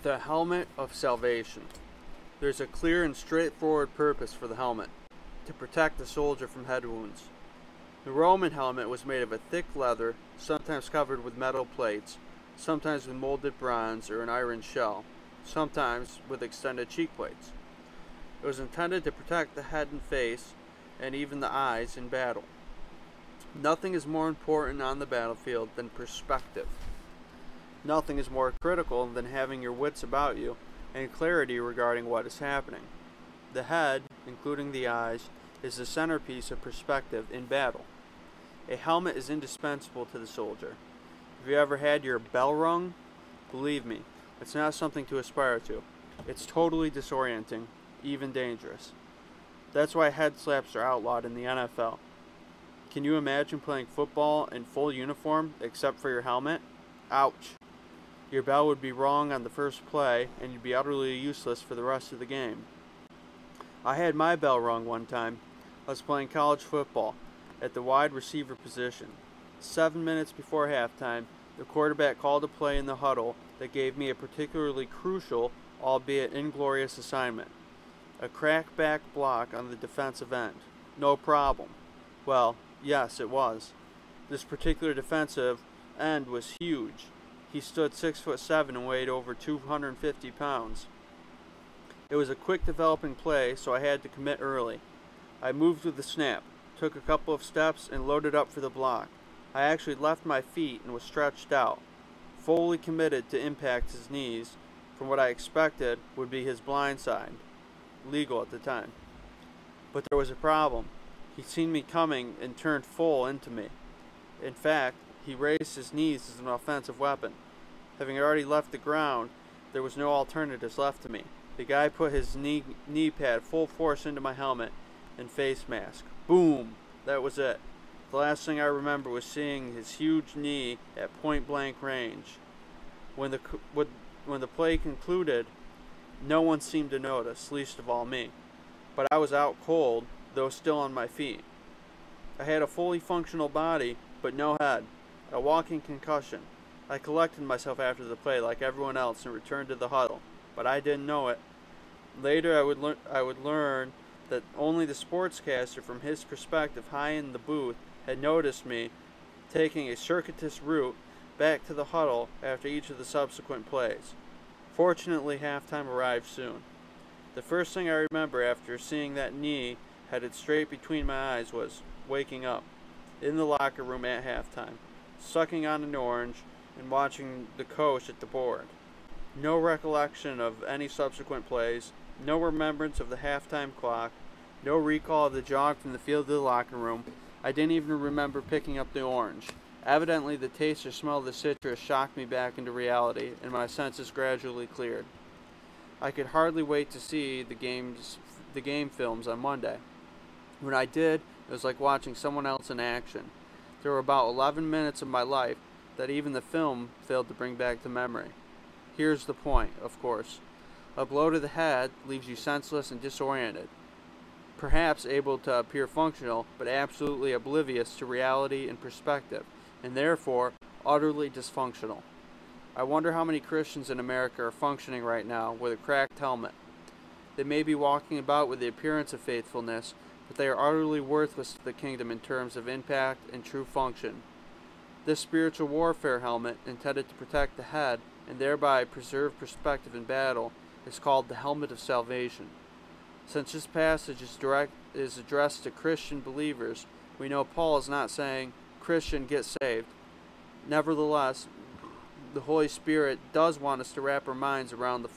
The helmet of salvation. There's a clear and straightforward purpose for the helmet: to protect the soldier from head wounds. The Roman helmet was made of a thick leather, sometimes covered with metal plates, sometimes with molded bronze or an iron shell, sometimes with extended cheek plates. It was intended to protect the head and face, and even the eyes in battle. Nothing is more important on the battlefield than perspective. Nothing is more critical than having your wits about you and clarity regarding what is happening. The head, including the eyes, is the centerpiece of perspective in battle. A helmet is indispensable to the soldier. Have you ever had your bell rung? Believe me, it's not something to aspire to. It's totally disorienting, even dangerous. That's why head slaps are outlawed in the NFL. Can you imagine playing football in full uniform except for your helmet? Ouch. Your bell would be rung on the first play, and you'd be utterly useless for the rest of the game. I had my bell rung one time. I was playing college football at the wide receiver position. 7 minutes before halftime, the quarterback called a play in the huddle that gave me a particularly crucial, albeit inglorious assignment. A crackback block on the defensive end. No problem. Well, yes, it was. This particular defensive end was huge. He stood 6'7" and weighed over 250 pounds. It was a quick developing play, so I had to commit early. I moved with the snap, took a couple of steps, and loaded up for the block. I actually left my feet and was stretched out, fully committed to impact his knees from what I expected would be his blind side, legal at the time. But there was a problem. He'd seen me coming and turned full into me. In fact, he raised his knees as an offensive weapon. Having already left the ground, there was no alternatives left to me. The guy put his knee pad full force into my helmet and face mask. Boom! That was it. The last thing I remember was seeing his huge knee at point-blank range. When the play concluded, no one seemed to notice, least of all me. But I was out cold, though still on my feet. I had a fully functional body, but no head. A walking concussion. I collected myself after the play like everyone else and returned to the huddle, but I didn't know it. Later I would learn that only the sportscaster from his perspective high in the booth had noticed me taking a circuitous route back to the huddle after each of the subsequent plays. Fortunately, halftime arrived soon. The first thing I remember after seeing that knee headed straight between my eyes was waking up in the locker room at halftime, sucking on an orange and watching the coach at the board. No recollection of any subsequent plays, no remembrance of the halftime clock, no recall of the jog from the field to the locker room. I didn't even remember picking up the orange. Evidently, the taste or smell of the citrus shocked me back into reality, and my senses gradually cleared. I could hardly wait to see the game films on Monday. When I did, it was like watching someone else in action. There were about 11 minutes of my life that even the film failed to bring back to memory. Here's the point, of course. A blow to the head leaves you senseless and disoriented, perhaps able to appear functional, but absolutely oblivious to reality and perspective, and therefore utterly dysfunctional. I wonder how many Christians in America are functioning right now with a cracked helmet. They may be walking about with the appearance of faithfulness, but they are utterly worthless to the kingdom in terms of impact and true function. This spiritual warfare helmet, intended to protect the head and thereby preserve perspective in battle, is called the helmet of salvation. Since this passage is addressed to Christian believers, we know Paul is not saying, "Christian, get saved." Nevertheless, the Holy Spirit does want us to wrap our minds around the